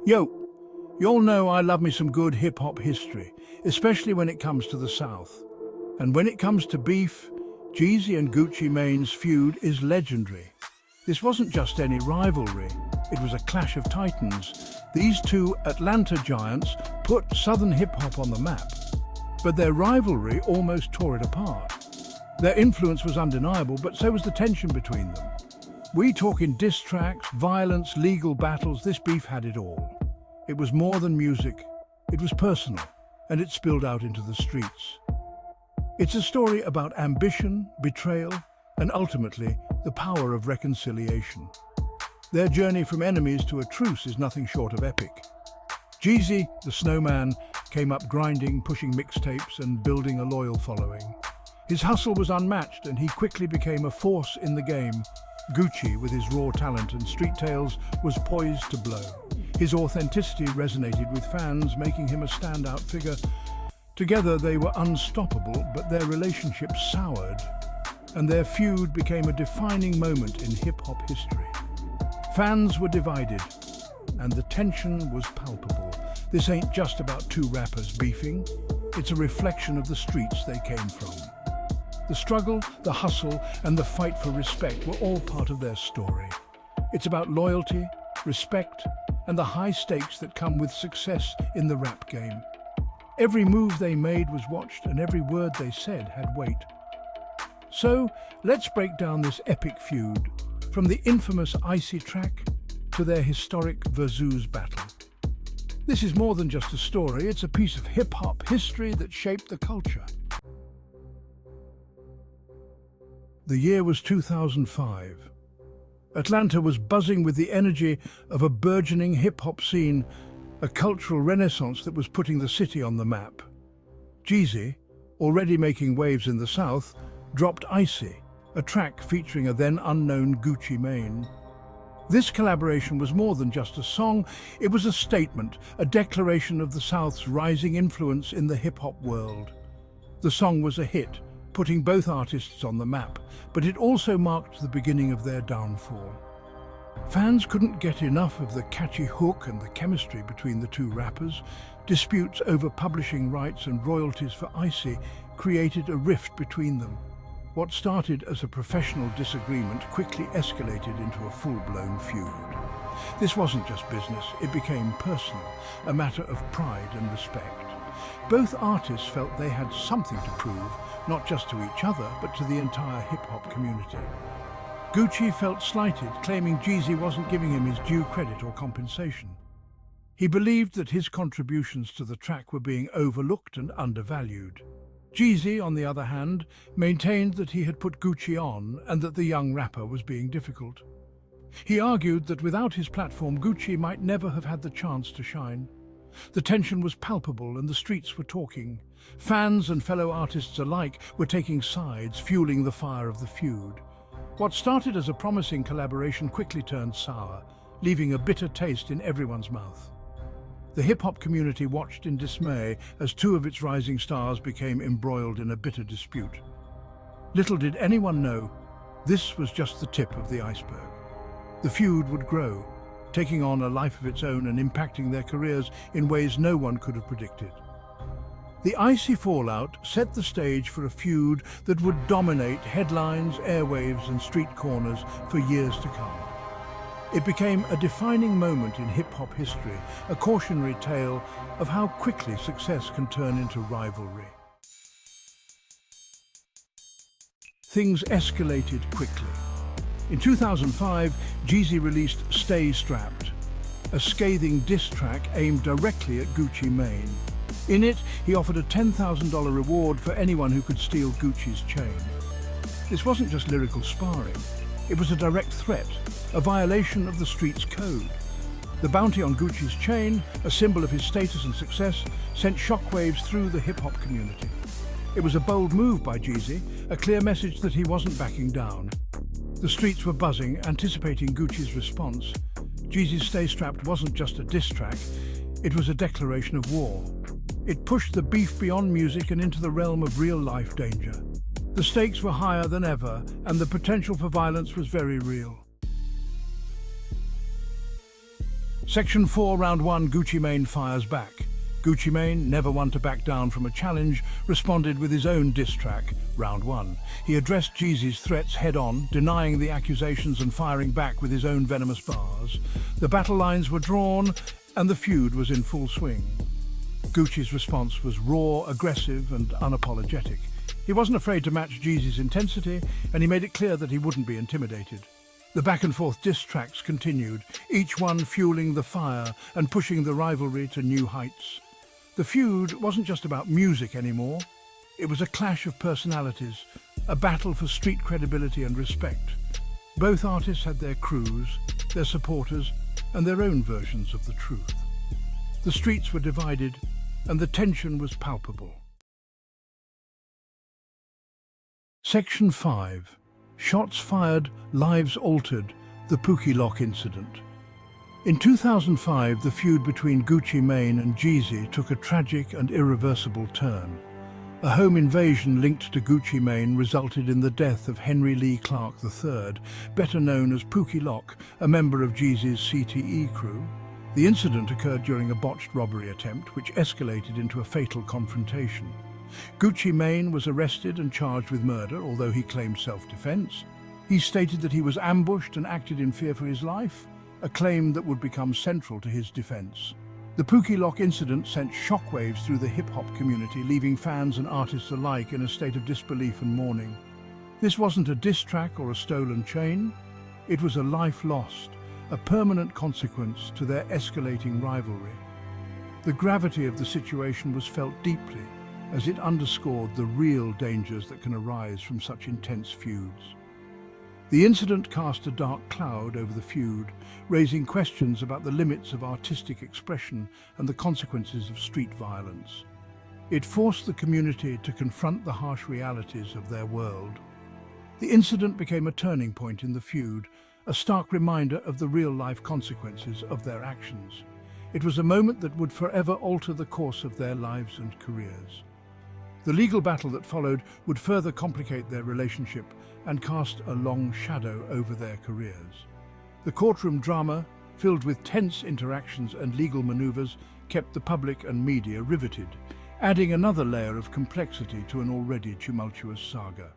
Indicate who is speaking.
Speaker 1: Yo, you all know I love me some good hip-hop history, especially when it comes to the South. And when it comes to beef, Jeezy and Gucci Mane's feud is legendary. This wasn't just any rivalry, it was a clash of titans. These two Atlanta giants put Southern hip-hop on the map, but their rivalry almost tore it apart. Their influence was undeniable, but so was the tension between them. We talk in diss tracks, violence, legal battles. This beef had it all. It was more than music, it was personal, and it spilled out into the streets. It's a story about ambition, betrayal, and ultimately, the power of reconciliation. Their journey from enemies to a truce is nothing short of epic. Jeezy, the snowman, came up grinding, pushing mixtapes and building a loyal following. His hustle was unmatched and he quickly became a force in the game. Gucci, with his raw talent and street tales, was poised to blow. His authenticity resonated with fans, making him a standout figure. Together they were unstoppable, but their relationship soured, and their feud became a defining moment in hip-hop history. Fans were divided, and the tension was palpable. This ain't just about two rappers beefing, it's a reflection of the streets they came from. The struggle, the hustle, and the fight for respect were all part of their story. It's about loyalty, respect, and the high stakes that come with success in the rap game. Every move they made was watched and every word they said had weight. So, let's break down this epic feud, from the infamous Icy track to their historic Versus battle. This is more than just a story, it's a piece of hip-hop history that shaped the culture. The year was 2005. Atlanta was buzzing with the energy of a burgeoning hip-hop scene, a cultural renaissance that was putting the city on the map. Jeezy, already making waves in the South, dropped Icy, a track featuring a then unknown Gucci Mane. This collaboration was more than just a song, it was a statement, a declaration of the South's rising influence in the hip-hop world. The song was a hit, putting both artists on the map, but it also marked the beginning of their downfall. Fans couldn't get enough of the catchy hook and the chemistry between the two rappers. Disputes over publishing rights and royalties for Icy created a rift between them. What started as a professional disagreement quickly escalated into a full-blown feud. This wasn't just business, it became personal, a matter of pride and respect. Both artists felt they had something to prove, not just to each other, but to the entire hip-hop community. Gucci felt slighted, claiming Jeezy wasn't giving him his due credit or compensation. He believed that his contributions to the track were being overlooked and undervalued. Jeezy, on the other hand, maintained that he had put Gucci on and that the young rapper was being difficult. He argued that without his platform, Gucci might never have had the chance to shine. The tension was palpable and the streets were talking. Fans and fellow artists alike were taking sides, fueling the fire of the feud. What started as a promising collaboration quickly turned sour, leaving a bitter taste in everyone's mouth. The hip-hop community watched in dismay as two of its rising stars became embroiled in a bitter dispute. Little did anyone know, this was just the tip of the iceberg. The feud would grow, taking on a life of its own and impacting their careers in ways no one could have predicted. The Icy fallout set the stage for a feud that would dominate headlines, airwaves, and street corners for years to come. It became a defining moment in hip-hop history, a cautionary tale of how quickly success can turn into rivalry. Things escalated quickly. In 2005, Jeezy released Stay Strapped, a scathing diss track aimed directly at Gucci Mane. In it, he offered a $10,000 reward for anyone who could steal Gucci's chain. This wasn't just lyrical sparring, it was a direct threat, a violation of the street's code. The bounty on Gucci's chain, a symbol of his status and success, sent shockwaves through the hip-hop community. It was a bold move by Jeezy, a clear message that he wasn't backing down. The streets were buzzing, anticipating Gucci's response. Jeezy's Stay Strapped wasn't just a diss track, it was a declaration of war. It pushed the beef beyond music and into the realm of real-life danger. The stakes were higher than ever, and the potential for violence was very real. Section 4, Round 1, Gucci Mane fires back. Gucci Mane, never one to back down from a challenge, responded with his own diss track, Round 1. He addressed Jeezy's threats head-on, denying the accusations and firing back with his own venomous bars. The battle lines were drawn, and the feud was in full swing. Gucci's response was raw, aggressive, and unapologetic. He wasn't afraid to match Jeezy's intensity, and he made it clear that he wouldn't be intimidated. The back-and-forth diss tracks continued, each one fueling the fire and pushing the rivalry to new heights. The feud wasn't just about music anymore. It was a clash of personalities, a battle for street credibility and respect. Both artists had their crews, their supporters, and their own versions of the truth. The streets were divided, and the tension was palpable. Section 5. Shots fired, lives altered, the Pookie Loc Incident. In 2005, the feud between Gucci Mane and Jeezy took a tragic and irreversible turn. A home invasion linked to Gucci Mane resulted in the death of Henry Lee Clark III, better known as Pookie Loc, a member of Jeezy's CTE crew. The incident occurred during a botched robbery attempt, which escalated into a fatal confrontation. Gucci Mane was arrested and charged with murder, although he claimed self-defense. He stated that he was ambushed and acted in fear for his life, a claim that would become central to his defense. The Pookie Loc incident sent shockwaves through the hip-hop community, leaving fans and artists alike in a state of disbelief and mourning. This wasn't a diss track or a stolen chain. It was a life lost, a permanent consequence to their escalating rivalry. The gravity of the situation was felt deeply, as it underscored the real dangers that can arise from such intense feuds. The incident cast a dark cloud over the feud, raising questions about the limits of artistic expression and the consequences of street violence. It forced the community to confront the harsh realities of their world. The incident became a turning point in the feud, a stark reminder of the real-life consequences of their actions. It was a moment that would forever alter the course of their lives and careers. The legal battle that followed would further complicate their relationship and cast a long shadow over their careers. The courtroom drama, filled with tense interactions and legal maneuvers, kept the public and media riveted, adding another layer of complexity to an already tumultuous saga.